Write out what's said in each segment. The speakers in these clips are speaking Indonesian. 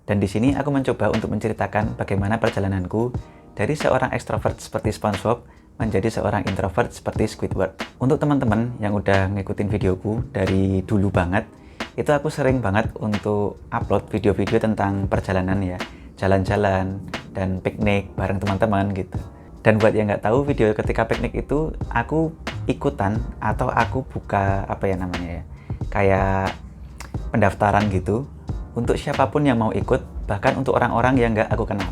Dan di sini aku mencoba untuk menceritakan bagaimana perjalananku dari seorang ekstrovert seperti SpongeBob menjadi seorang introvert seperti Squidward. Untuk teman-teman yang udah ngikutin videoku dari dulu banget, itu aku sering banget untuk upload video-video tentang perjalanan ya, jalan-jalan dan piknik bareng teman-teman gitu. Dan buat yang nggak tahu, video ketika piknik itu aku ikutan atau aku buka kayak pendaftaran gitu untuk siapapun yang mau ikut, bahkan untuk orang-orang yang nggak aku kenal.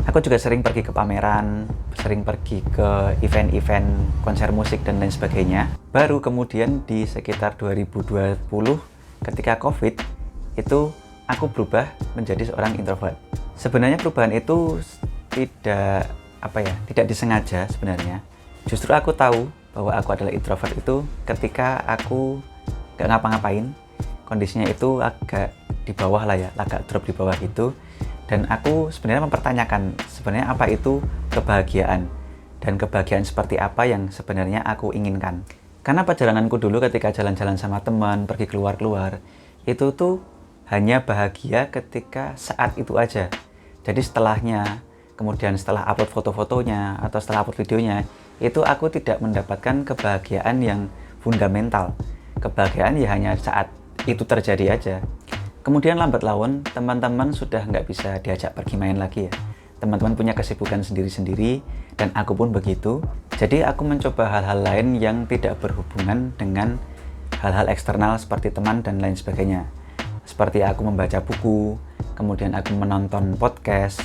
Aku juga sering pergi ke pameran, sering pergi ke event-event konser musik dan lain sebagainya. Baru kemudian di sekitar 2020 ketika COVID itu aku berubah menjadi seorang introvert. Sebenarnya perubahan itu tidak disengaja sebenarnya. Justru aku tahu bahwa aku adalah introvert itu ketika aku nggak ngapa-ngapain, kondisinya itu agak di bawah lah ya, agak drop di bawah gitu. Dan aku sebenarnya mempertanyakan sebenarnya apa itu kebahagiaan dan kebahagiaan seperti apa yang sebenarnya aku inginkan. Karena perjalananku dulu ketika jalan-jalan sama teman, pergi keluar-keluar, itu tuh hanya bahagia ketika saat itu aja. Jadi setelahnya, kemudian setelah upload foto-fotonya atau setelah upload videonya, itu aku tidak mendapatkan kebahagiaan yang fundamental. Kebahagiaan ya hanya saat itu terjadi aja. Kemudian lambat laun, teman-teman sudah nggak bisa diajak pergi main lagi ya. Teman-teman punya kesibukan sendiri-sendiri, dan aku pun begitu. Jadi aku mencoba hal-hal lain yang tidak berhubungan dengan hal-hal eksternal seperti teman dan lain sebagainya. Seperti aku membaca buku, kemudian aku menonton podcast,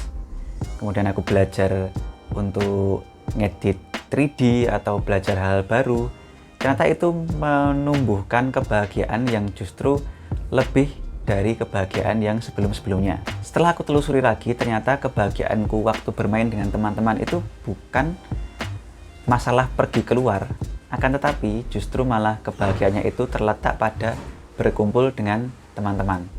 kemudian aku belajar untuk ngedit 3D atau belajar hal baru. Ternyata itu menumbuhkan kebahagiaan yang justru lebih dari kebahagiaan yang sebelum-sebelumnya. Setelah aku telusuri lagi, ternyata kebahagiaanku waktu bermain dengan teman-teman itu bukan masalah pergi keluar, akan tetapi justru malah kebahagiaannya itu terletak pada berkumpul dengan teman-teman.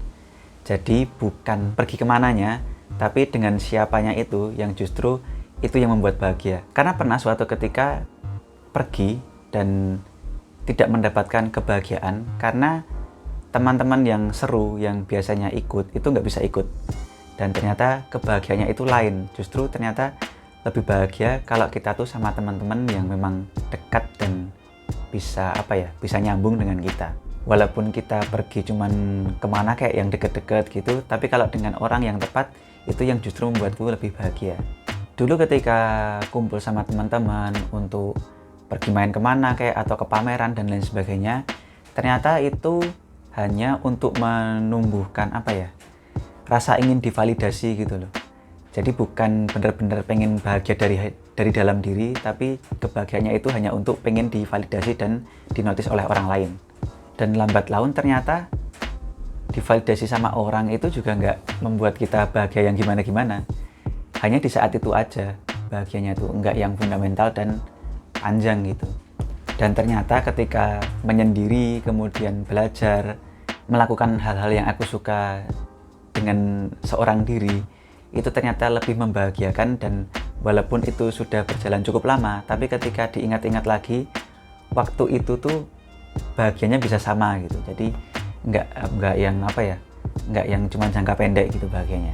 Jadi bukan pergi kemananya, tapi dengan siapanya itu yang justru itu yang membuat bahagia. Karena pernah suatu ketika pergi dan tidak mendapatkan kebahagiaan karena teman-teman yang seru, yang biasanya ikut, itu nggak bisa ikut. Dan ternyata kebahagiaannya itu lain. Justru ternyata lebih bahagia kalau kita tuh sama teman-teman yang memang dekat dan bisa nyambung dengan kita. Walaupun kita pergi cuman kemana kayak yang deket-deket gitu, tapi kalau dengan orang yang tepat, itu yang justru membuatku lebih bahagia. Dulu ketika kumpul sama teman-teman untuk pergi main kemana kayak atau ke pameran dan lain sebagainya, ternyata itu hanya untuk menumbuhkan rasa ingin divalidasi gitu loh. Jadi bukan benar-benar pengen bahagia dari dalam diri, tapi kebahagiaannya itu hanya untuk pengen divalidasi dan dinotis oleh orang lain. Dan lambat laun ternyata divalidasi sama orang itu juga nggak membuat kita bahagia yang gimana-gimana. Hanya di saat itu aja bahagianya itu, nggak yang fundamental dan panjang gitu. Dan ternyata ketika menyendiri, kemudian belajar, melakukan hal-hal yang aku suka dengan seorang diri, itu ternyata lebih membahagiakan. Dan walaupun itu sudah berjalan cukup lama, tapi ketika diingat-ingat lagi, waktu itu tuh bahagianya bisa sama gitu. Jadi nggak yang cuma jangka pendek gitu bahagianya.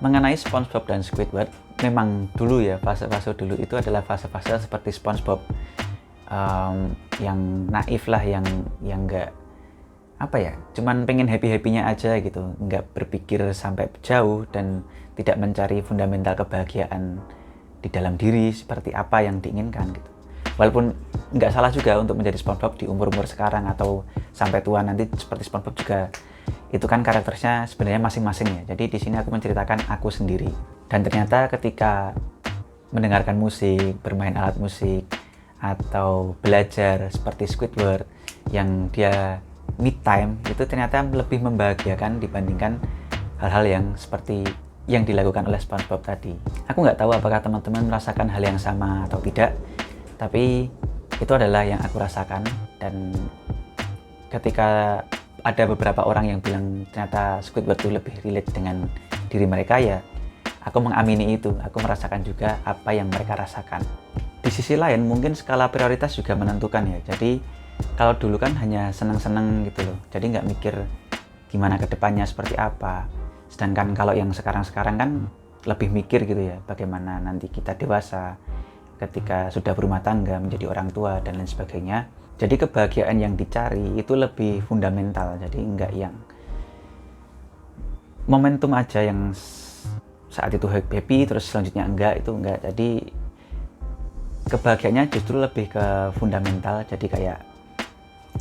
Mengenai SpongeBob dan Squidward, memang dulu ya, fase-fase dulu itu adalah fase-fase seperti SpongeBob, yang naif lah, yang nggak cuman pengen happy-happynya aja gitu, nggak berpikir sampai jauh dan tidak mencari fundamental kebahagiaan di dalam diri seperti apa yang diinginkan gitu. Walaupun nggak salah juga untuk menjadi SpongeBob di umur-umur sekarang atau sampai tua nanti seperti SpongeBob juga, itu kan karakternya sebenarnya masing-masing ya. Jadi di sini aku menceritakan aku sendiri. Dan ternyata ketika mendengarkan musik, bermain alat musik, atau belajar seperti Squidward yang dia me time, itu ternyata lebih membahagiakan dibandingkan hal-hal yang seperti yang dilakukan oleh SpongeBob tadi. Aku nggak tahu apakah teman-teman merasakan hal yang sama atau tidak, tapi itu adalah yang aku rasakan. Dan ketika ada beberapa orang yang bilang ternyata Squidward itu lebih relate dengan diri mereka, ya aku mengamini itu. Aku merasakan juga apa yang mereka rasakan. Di sisi lain mungkin skala prioritas juga menentukan ya. Jadi kalau dulu kan hanya seneng-seneng gitu loh, jadi nggak mikir gimana ke depannya seperti apa. Sedangkan kalau yang sekarang-sekarang kan lebih mikir gitu ya, bagaimana nanti kita dewasa, ketika sudah berumah tangga, menjadi orang tua, dan lain sebagainya. Jadi kebahagiaan yang dicari itu lebih fundamental, jadi enggak yang momentum aja yang saat itu happy, terus selanjutnya itu enggak. Jadi kebahagiaannya justru lebih ke fundamental, jadi kayak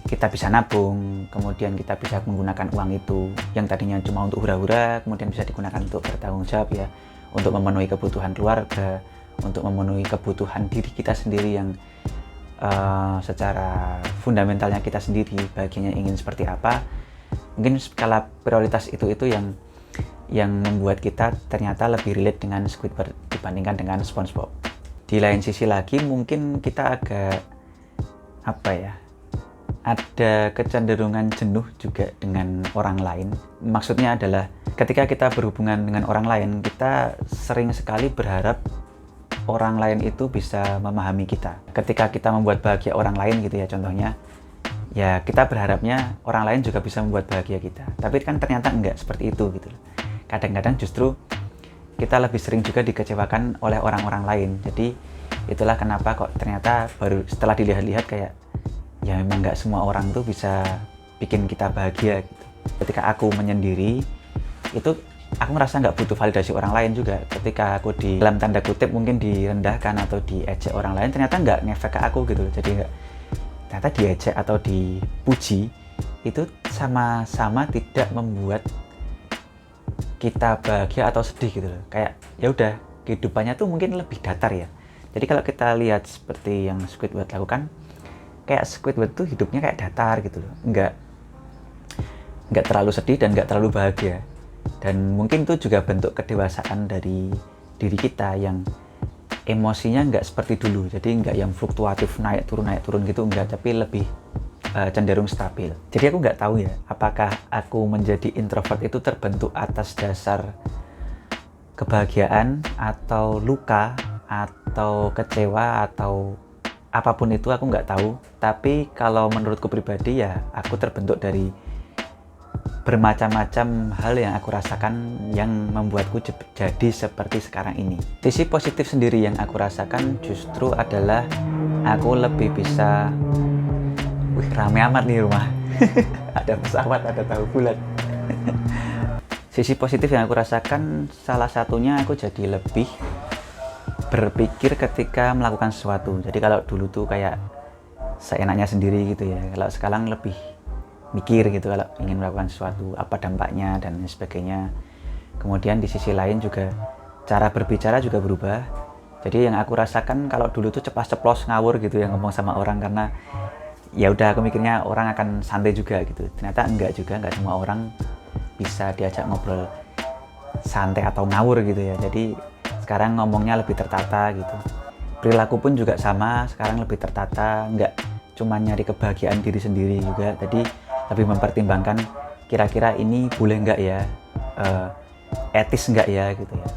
kita bisa nabung, kemudian kita bisa menggunakan uang itu yang tadinya cuma untuk hura-hura, kemudian bisa digunakan untuk bertanggung jawab ya, untuk memenuhi kebutuhan keluarga, untuk memenuhi kebutuhan diri kita sendiri yang secara fundamentalnya kita sendiri bahagianya ingin seperti apa. Mungkin skala prioritas itu yang membuat kita ternyata lebih relate dengan Squidward dibandingkan dengan SpongeBob. Di lain sisi lagi mungkin kita agak ada kecenderungan jenuh juga dengan orang lain. Maksudnya adalah ketika kita berhubungan dengan orang lain, kita sering sekali berharap orang lain itu bisa memahami kita. Ketika kita membuat bahagia orang lain gitu ya, contohnya ya kita berharapnya orang lain juga bisa membuat bahagia kita. Tapi kan ternyata enggak seperti itu gitu. Kadang-kadang justru kita lebih sering juga dikecewakan oleh orang-orang lain. Jadi itulah kenapa kok ternyata baru setelah dilihat-lihat kayak ya memang nggak semua orang tuh bisa bikin kita bahagia gitu. Ketika aku menyendiri itu aku ngerasa nggak butuh validasi orang lain juga. Ketika aku di dalam tanda kutip mungkin direndahkan atau diejek orang lain, ternyata nggak ngefek ke aku gitu. Jadi nggak, ternyata diejek atau dipuji itu sama-sama tidak membuat kita bahagia atau sedih gitu loh. Kayak ya udah, kehidupannya tuh mungkin lebih datar ya. Jadi kalau kita lihat seperti yang Squidward lakukan, kayak Squidward tuh hidupnya kayak datar gitu loh. Nggak terlalu sedih dan nggak terlalu bahagia. Dan mungkin itu juga bentuk kedewasaan dari diri kita yang emosinya nggak seperti dulu. Jadi nggak yang fluktuatif naik turun gitu, enggak, tapi lebih cenderung stabil. Jadi aku nggak tahu ya, apakah aku menjadi introvert itu terbentuk atas dasar kebahagiaan atau luka atau kecewa atau apapun itu, aku nggak tahu. Tapi kalau menurutku pribadi ya aku terbentuk dari bermacam-macam hal yang aku rasakan yang membuatku jadi seperti sekarang ini. Sisi positif sendiri yang aku rasakan justru adalah aku lebih bisa rame amat nih rumah. Ada pesawat, ada tahu bulat. Sisi positif yang aku rasakan salah satunya aku jadi lebih berpikir ketika melakukan sesuatu. Jadi kalau dulu tuh kayak seenaknya sendiri gitu ya. Kalau sekarang lebih mikir gitu kalau ingin melakukan sesuatu, apa dampaknya dan lain sebagainya. Kemudian di sisi lain juga cara berbicara juga berubah. Jadi yang aku rasakan kalau dulu tuh ceplas-ceplos ngawur gitu ya ngomong sama orang, karena ya udah aku mikirnya orang akan santai juga gitu. Ternyata enggak juga, enggak semua orang bisa diajak ngobrol santai atau ngawur gitu ya. Jadi sekarang ngomongnya lebih tertata gitu. Perilaku pun juga sama, sekarang lebih tertata, enggak cuma nyari kebahagiaan diri sendiri juga. Jadi lebih mempertimbangkan kira-kira ini boleh enggak ya, etis enggak ya gitu ya.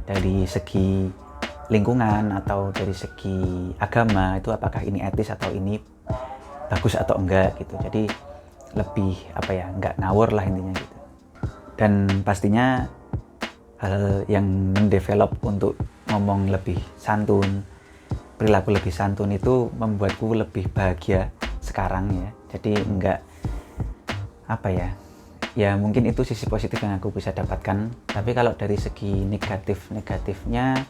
Dari segi lingkungan atau dari segi agama itu apakah ini etis atau ini bagus atau enggak gitu. Jadi lebih enggak ngawur lah intinya gitu. Dan pastinya hal yang mendevelop untuk ngomong lebih santun, perilaku lebih santun itu membuatku lebih bahagia sekarang ya. Jadi enggak ya mungkin itu sisi positif yang aku bisa dapatkan. Tapi kalau dari segi negatifnya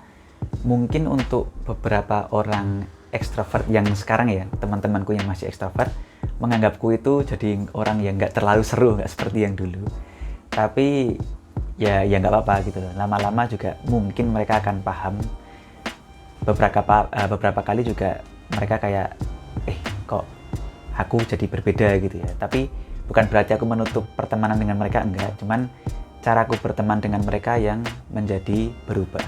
mungkin untuk beberapa orang ekstrovert yang sekarang ya, teman-temanku yang masih ekstrovert menganggapku itu jadi orang yang nggak terlalu seru, nggak seperti yang dulu. Tapi ya nggak apa-apa gitu loh. Lama-lama juga mungkin mereka akan paham. Beberapa kali juga mereka kayak kok aku jadi berbeda gitu ya. Tapi bukan berarti aku menutup pertemanan dengan mereka, enggak. Cuman caraku berteman dengan mereka yang menjadi berubah.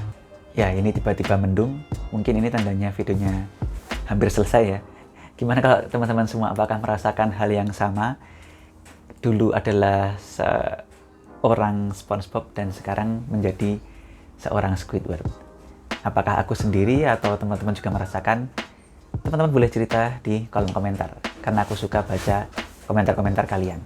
Ya ini tiba-tiba mendung. Mungkin ini tandanya videonya hampir selesai ya. Gimana kalau teman-teman semua, apakah merasakan hal yang sama? Dulu adalah seorang SpongeBob dan sekarang menjadi seorang Squidward. Apakah aku sendiri atau teman-teman juga merasakan? Teman-teman boleh cerita di kolom komentar, karena aku suka baca komentar-komentar kalian.